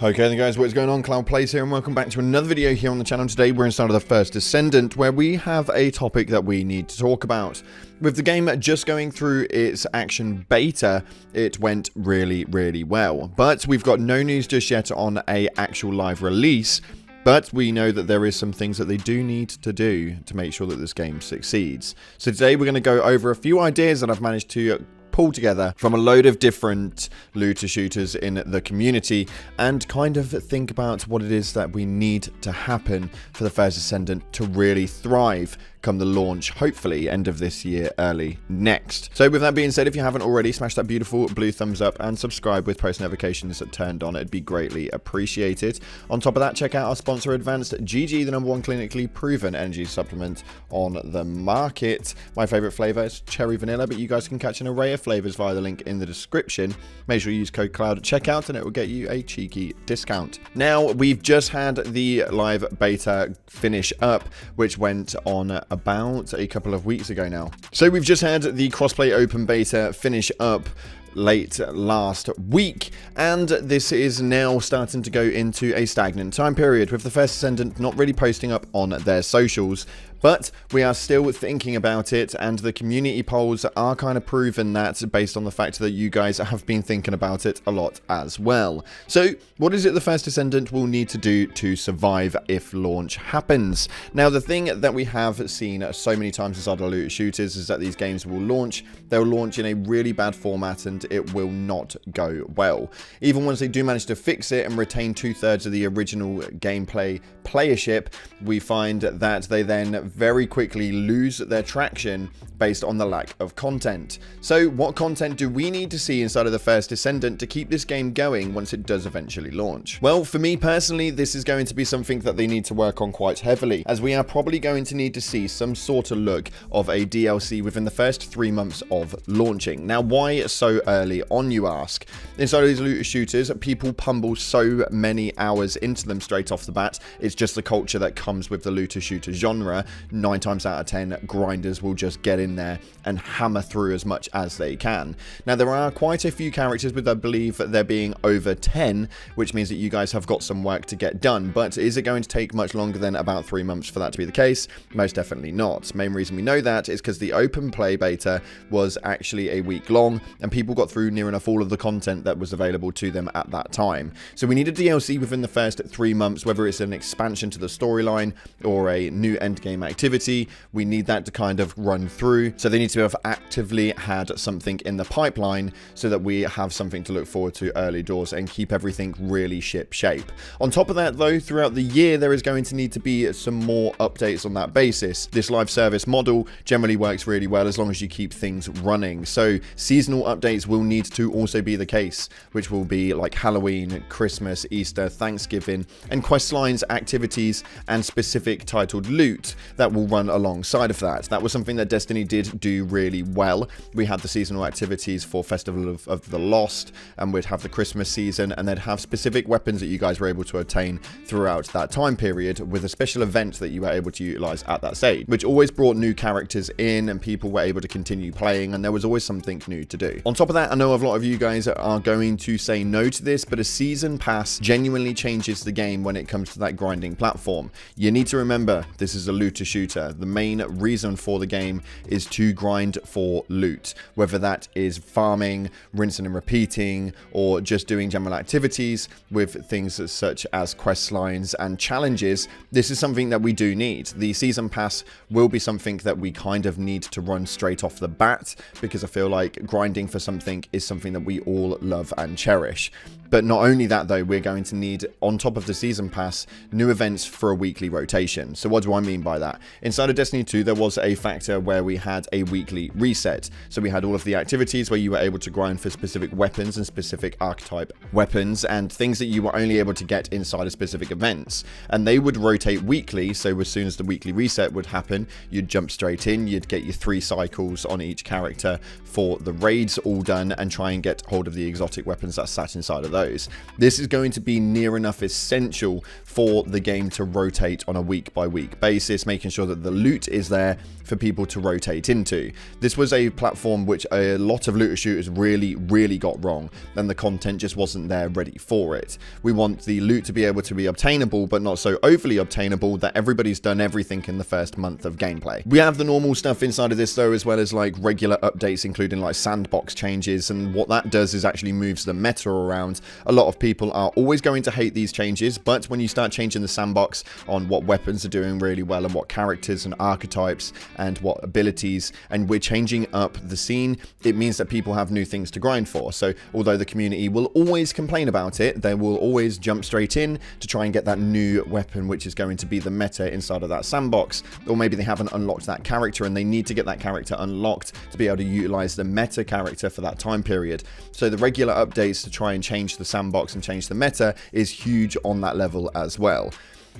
Okay then guys, what is going on? Cloud Plays here and welcome back to another video here on the channel. Today we're inside of the first Descendant, where we have a topic that we need to talk about. With the game just going through its action beta, it went really well. But we've got no news just yet on a actual live release. But we know that there is some things that they do need to do to make sure that this game succeeds. So today we're going to go over a few ideas that I've managed to pull together from a load of different looter shooters in the community and kind of think about what it is that we need to happen for the first Descendant to really thrive come the launch, hopefully end of this year, early next. So with that being said, if you haven't already, smash that beautiful blue thumbs up and subscribe with post notifications turned on. It'd be greatly appreciated. On top of that, check out our sponsor Advanced GG, the #1 clinically proven energy supplement on the market. My favorite flavor is cherry vanilla, but you guys can catch an array of flavors via the link in the description. Make sure you use code CLOUD at checkout and it will get you a cheeky discount. Now, we've just had the live beta finish up, which went on about a couple of weeks ago now. So we've just had the crossplay open beta finish up late last week, and this is now starting to go into a stagnant time period, with the first Descendant not really posting up on their socials. But we are still thinking about it, and the community polls are kind of proven that, based on the fact that you guys have been thinking about it a lot as well. So what is it the first Descendant will need to do to survive if launch happens? Now, the thing that we have seen so many times inside the looter shooters is that these games will launch. They'll launch in a really bad format and it will not go well. Even once they do manage to fix it and retain 2/3 of the original gameplay playership, we find that they then very quickly lose their traction based on the lack of content. So what content do we need to see inside of the first Descendant to keep this game going once it does eventually launch? Well, for me personally, this is going to be something that they need to work on quite heavily, as we are probably going to need to see some sort of look of a DLC within the first 3 months of launching. Now, why so early on, you ask? Inside of these looter shooters, people pummel so many hours into them straight off the bat. It's just the culture that comes with the looter shooter genre. 9 times out of 10, grinders will just get in there and hammer through as much as they can. Now, there are quite a few characters, but I believe there being over 10, which means that you guys have got some work to get done. But is it going to take much longer than about 3 months for that to be the case? Most definitely not. Main reason we know that is because the open play beta was actually a week long, and people got through near enough all of the content that was available to them at that time. So we need a DLC within the first 3 months, whether it's an expansion to the storyline or a new endgame activity. We need that to kind of run through. So they need to have actively had something in the pipeline so that we have something to look forward to early doors and keep everything really ship shape. On top of that though, throughout the year, there is going to need to be some more updates on that basis. This live service model generally works really well as long as you keep things running. So seasonal updates will need to also be the case, which will be like Halloween, Christmas, Easter, Thanksgiving, and quest lines, activities, and specific titled loot that will run alongside of that. That was something that Destiny did do really well. We had the seasonal activities for Festival of the Lost, and we'd have the Christmas season, and they'd have specific weapons that you guys were able to obtain throughout that time period with a special event that you were able to utilize at that stage, which always brought new characters in and people were able to continue playing, and there was always something new to do. On top of that, I know a lot of you guys are going to say no to this, but a season pass genuinely changes the game when it comes to that grinding platform. You need to remember, this is a looter shooter. The main reason for the game is to grind for loot, whether that is farming, rinsing and repeating, or just doing general activities with things such as quest lines and challenges. This is something that we do need. The season pass will be something that we kind of need to run straight off the bat, because I feel like grinding for something is something that we all love and cherish. But not only that though, we're going to need, on top of the season pass, new events for a weekly rotation. So what do I mean by that? Inside of Destiny 2, there was a factor where we had a weekly reset. So we had all of the activities where you were able to grind for specific weapons and specific archetype weapons and things that you were only able to get inside of specific events. And they would rotate weekly, so as soon as the weekly reset would happen, you'd jump straight in, you'd get your 3 cycles on each character for the raids all done, and try and get hold of the exotic weapons that sat inside of those. those. This is going to be near enough essential for the game to rotate on a week-by-week basis, making sure that the loot is there for people to rotate into. This was a platform which a lot of looter shooters really got wrong, and the content just wasn't there ready for it. We want the loot to be able to be obtainable, but not so overly obtainable that everybody's done everything in the first month of gameplay. We have the normal stuff inside of this though, as well as like regular updates, including like sandbox changes, and what that does is actually moves the meta around. A lot of people are always going to hate these changes, but when you start changing the sandbox on what weapons are doing really well and what characters and archetypes and what abilities, and we're changing up the scene, it means that people have new things to grind for. So although the community will always complain about it, they will always jump straight in to try and get that new weapon, which is going to be the meta inside of that sandbox. Or maybe they haven't unlocked that character and they need to get that character unlocked to be able to utilize the meta character for that time period. So the regular updates to try and change the sandbox and change the meta is huge on that level as well.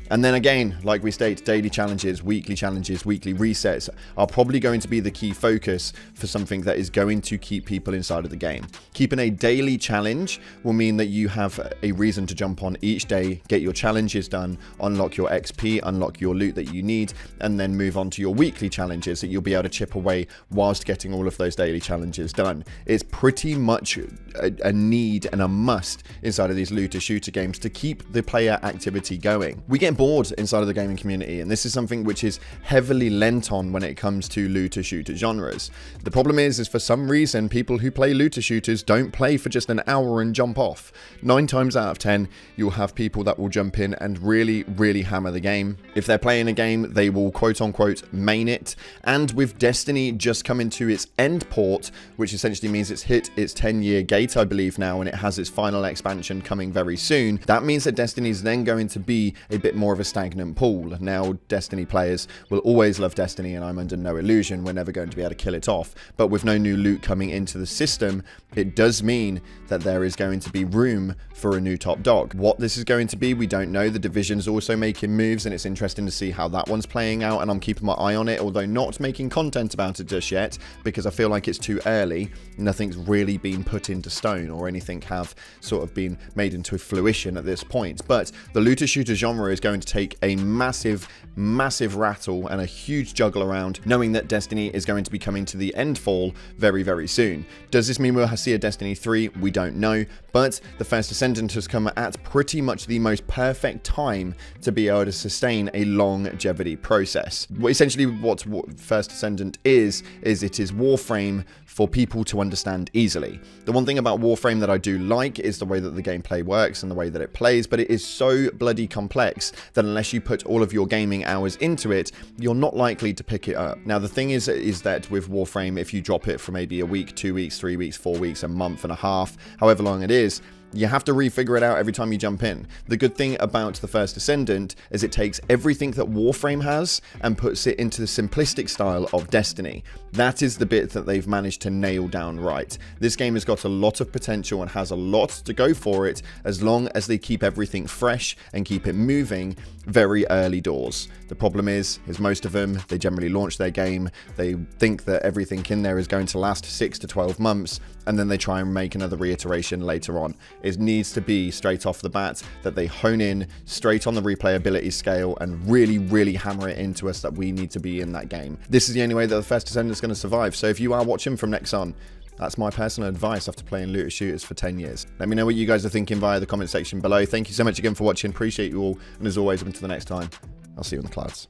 And then again, like we state, daily challenges, weekly resets are probably going to be the key focus for something that is going to keep people inside of the game. Keeping a daily challenge will mean that you have a reason to jump on each day, get your challenges done, unlock your XP, unlock your loot that you need, and then move on to your weekly challenges that you'll be able to chip away whilst getting all of those daily challenges done. It's pretty much a need and a must inside of these looter shooter games to keep the player activity going. We get bored inside of the gaming community, and this is something which is heavily lent on when it comes to looter shooter genres. The problem is for some reason people who play looter shooters don't play for just an hour and jump off. 9 times out of 10 you'll have people that will jump in and really hammer the game. If they're playing a game, they will quote unquote main it, and with Destiny just coming to its end port, which essentially means it's hit its 10-year gate I believe now, and it has its final expansion coming very soon, that means that Destiny is then going to be a bit more of a stagnant pool. Now Destiny players will always love Destiny, and I'm under no illusion we're never going to be able to kill it off, but with no new loot coming into the system, it does mean that there is going to be room for a new top dog. What this is going to be, we don't know. The Division's also making moves, and it's interesting to see how that one's playing out, and I'm keeping my eye on it, although not making content about it just yet, because I feel like it's too early. Nothing's really been put into stone, or anything have sort of been made into fruition at this point. But the looter shooter genre is going to take a massive rattle and a huge juggle around, knowing that Destiny is going to be coming to the end fall very soon. Does this mean we'll see a Destiny 3? We don't know, but the first Descendant has come at pretty much the most perfect time to be able to sustain a longevity process. Essentially what first Descendant is it is Warframe for people to understand easily. The one thing about Warframe that I do like is the way that the gameplay works and the way that it plays, but it is so bloody complex that unless you put all of your gaming hours into it, you're not likely to pick it up. Now the thing is that with Warframe, if you drop it for maybe a week, 2 weeks, 3 weeks, 4 weeks, a month and a half, however long it is, you have to refigure it out every time you jump in. The good thing about the first Descendant is it takes everything that Warframe has and puts it into the simplistic style of Destiny. That is the bit that they've managed to nail down right. This game has got a lot of potential and has a lot to go for it, as long as they keep everything fresh and keep it moving very early doors. The problem is most of them, they generally launch their game, they think that everything in there is going to last 6 to 12 months, and then they try and make another reiteration later on. It needs to be straight off the bat that they hone in straight on the replayability scale and really hammer it into us that we need to be in that game. This is the only way that the first Descendant is going to survive. So if you are watching from next on, that's my personal advice after playing looter shooters for 10 years. Let me know what you guys are thinking via the comment section below. Thank you so much again for watching. Appreciate you all. And as always, until the next time, I'll see you in the clouds.